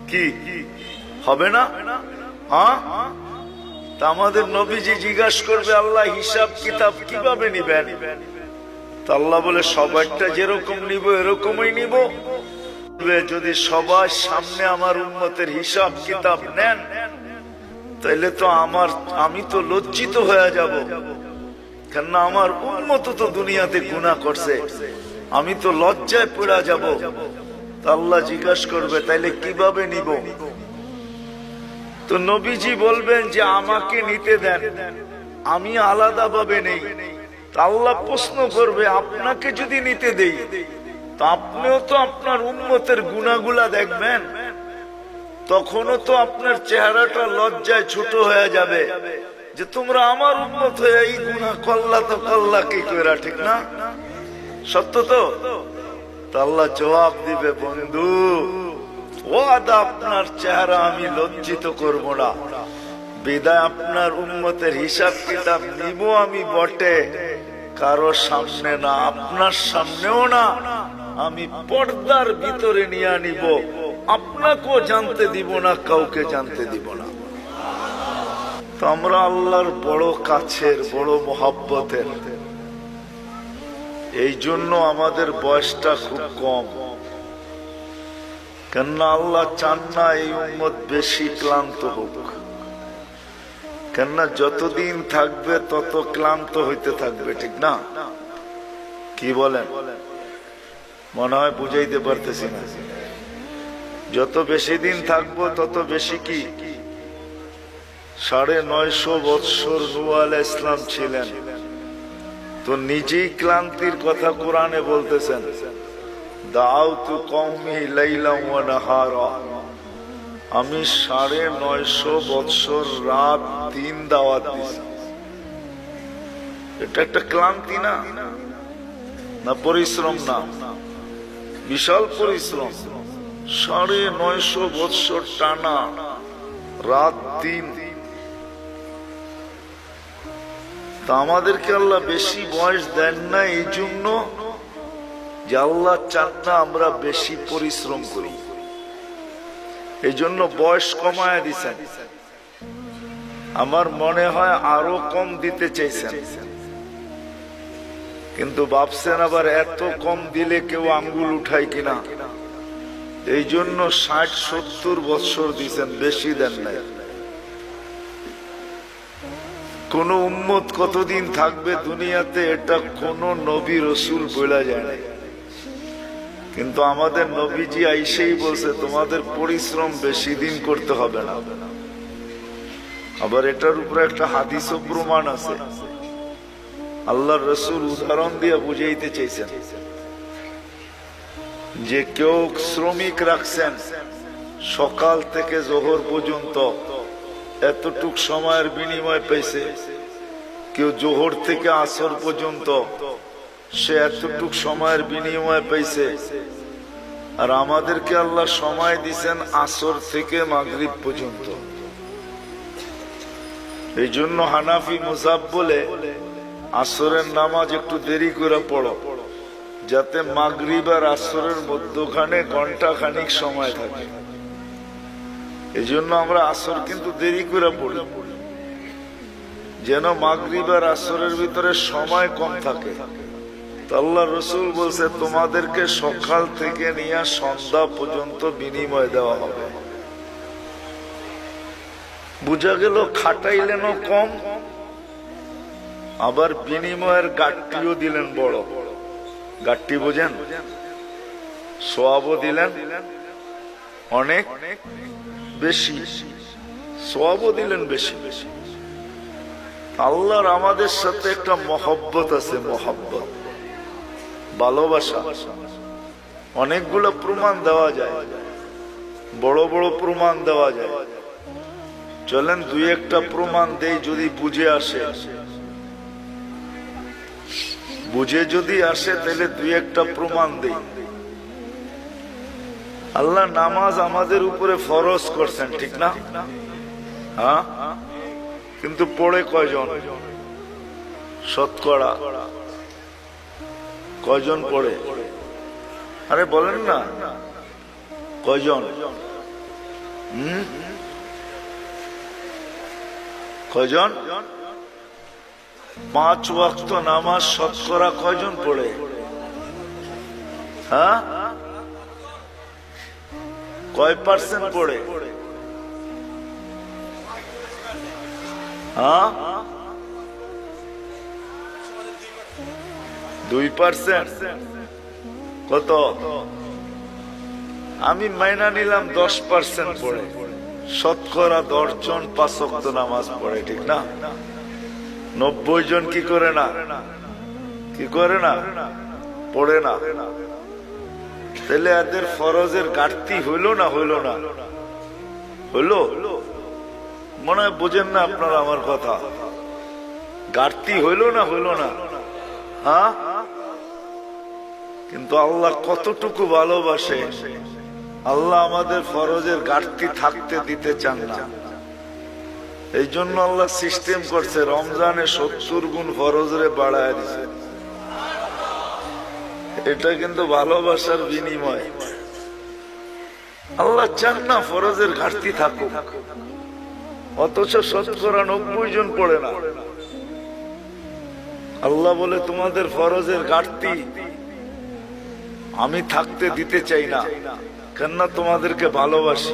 কি হবে না? হ্যাঁ, তা আমাদের নবীজি জিজ্ঞাসা করবে আল্লাহ হিসাব কিতাব কিভাবে নিবেন? তা আল্লাহ বলে সবাইটা যেরকম নিব এরকমই নিব। যদি সবার সামনে আমার উম্মতের হিসাব কিতাব নেন তাইলে তো আমি তো লজ্জিত হয়ে যাব, কেননা আমার উম্মত তো দুনিয়াতে গুনাহ করছে, আমি তো লজ্জায় পড়ে যাব। তা আল্লাহ জিজ্ঞাসা করবে তাইলে কিভাবে নিব? তো নবীজি বলবেন যে আমাকে নিতে দেন, আমি আলাদা ভাবে নেই। তা আল্লাহ প্রশ্ন করবে আপনাকে যদি নিতে দেই তো আপনিও তো আপনার উম্মতের গুনাহগুলা দেখবেন, তখনও তো আপনার চেহারাটা লজ্জায় ছোট হয়ে যাবে যে তোমরা আমার উম্মত হয়ে এই গুনাহ করলা, তো করলা কি কইরা, ঠিক না? সত্য তো? আল্লাহ জবাব দিবে বন্ধু ওয়াদা আপনার চেহারা আমি লজ্জিত করব না, বিদায় আপনার উম্মতের হিসাব কিতাব নিব আমি বটে, কারো সামনে না, আপনার সামনেও না, আমি পর্দার ভিতরে নিয়ে নিব, আপনাকেও জানতে দিব না, কাউকে জানতে দিব না। তো আমরা আল্লাহর বড় কাছের, বড় মহব্বতের, এই জন্য আমাদের বয়সটা খুব কম, কেননা আল্লাহ চান না এই উম্মত বেশি ক্লান্ত হোক, কেননা যতদিন থাকবে তত ক্লান্ত হইতে থাকবে, ঠিক না? কি বলেন? মনে হয় বুঝাইতে পারতেছি না। যত বেশি দিন থাকবো তত বেশি কি 950 বৎসর নূহ আলাইহিস সালাম ছিলেন, তো নিজেই ক্লান্তির কথা কোরআনে বলতেছেন, দাউতু কওমি লাইলাম ওয়া নাহারা, আমি 950 বৎসর রাত দিন দাওয়াত দিছি। এটা একটা ক্লান্তি না? না পরিশ্রম? না, বিশাল পরিশ্রম। 950 বৎসর টানা রাত দিন। তা আমাদেরকে আল্লাহ বেশি বয়স দেন না এই জন্য যে আল্লাহ চান না আমরা বেশি পরিশ্রম করি, এই জন্য বয়স কমায় দিছেন। আমার মনে হয় আরো কম দিতে চাইছেন, কিন্তু ভাবছেন আবার এত কম দিলে কেউ আঙ্গুল উঠায় কিনা, এই জন্য 60-70 বৎসর দিছেন, বেশি দেন নাই। কোন উম্মত কতদিন থাকবে দুনিয়াতে এটা কোন নবী রসুল বলা যায় না, কিন্তু আমাদের নবীজি আইসেই বলছে তোমাদের পরিশ্রম বেশি দিন করতে হবে না। আবার এটার উপরে একটা হাদিসও প্রমাণ আছে, আল্লাহর রসুল উদাহরণ দিয়ে বুঝাইতে চাইছেন যে কেউ শ্রমিক রাখছেন সকাল থেকে জোহর পর্যন্ত, এতটুক সময়ের বিনিময় পেয়েছে। কেউ জোহর থেকে আসর পর্যন্ত, সে এতটুক সময়ের বিনিময় পেয়েছে। আর আমাদেরকে আল্লাহ সময় দিছেন আসর থেকে মাগরিব পর্যন্ত। এই জন্য হানাফি মুযাব বলে আসরের নামাজ একটু দেরি করে পড়ো, যাতে মাগরিব আর আসরের মধ্যখানে ঘন্টা খানিক সময় থাকে। এই জন্য আমরা আসর কিন্তু দেরি করে পড়ি, যেন মাগরিব আর আসরের ভিতরে সময় কম থাকে। আল্লাহ রসুল বলছে তোমাদেরকে সকাল থেকে নিয়ে সন্ধ্যা পর্যন্ত বিনিময় দেওয়া হবে। বুঝা গেল খাটাইলেন কম, আবার বিনিময়ের গাট্টিও দিলেন বড়। গাট্টি বোঝেন? সওয়াবও দিলেন অনেক বেশি, সওয়াবও দিলেন বেশি। আল্লাহর আমাদের সাথে একটা মহব্বত আছে, মহব্বত, ভালোবাসা। অনেকগুলো প্রমাণ দেওয়া যায়, বড় বড় প্রমাণ দেওয়া যায়। চলেন দুই একটা প্রমাণ দেই, যদি বুঝে আসে। বুঝে যদি আসে তাহলে দুই একটা প্রমাণ দেই। আল্লাহ নামাজ আমাদের উপরে ফরজ করছেন, ঠিক না? হ্যাঁ, কিন্তু পড়ে কয়জন? শতকরা কয়জন পড়ে? আরে বলেন না, কয়জন? কয়জন? 5 ওয়াক্ত নামাজ শতকরা কয়জন পড়ে? হ্যাঁ, কয় পার্সেন্ট পড়ে? হ্যাঁ, 2%। কত? আমি মাইনা নিলাম 10% পড়ে। শতকরা 10 জন 5 ওয়াক্ত নামাজ পড়ে, ঠিক না? 90 জন কি করে না? কি করে না? পড়ে না। তাহলে এদের ফরজের ঘাটতি হইল না? হইল না? হইলো? মনে হয় বোঝেন না আপনারা আমার কথা। ঘাটতি হইল না? হইল না? হ্যাঁ, কিন্তু আল্লাহ কতটুকু ভালোবাসে। আল্লাহ আমাদের ফরজের ঘাটতি থাকতে দিতে চান না। এই জন্য আল্লাহ সিস্টেম করছে, রমজানে 70 গুণ ফরজরে বাড়ায় দিছে। এটা কিন্তু ভালোবাসার বিনিময়। আল্লাহ চান না ফরজের ঘাটতি থাকুক, অথচ শতকরা 90 জন পড়ে না। আল্লাহ বলে তোমাদের ফরজের ঘাটতি আমি থাকতে দিতে চাই না, কেননা তোমাদেরকে ভালোবাসি।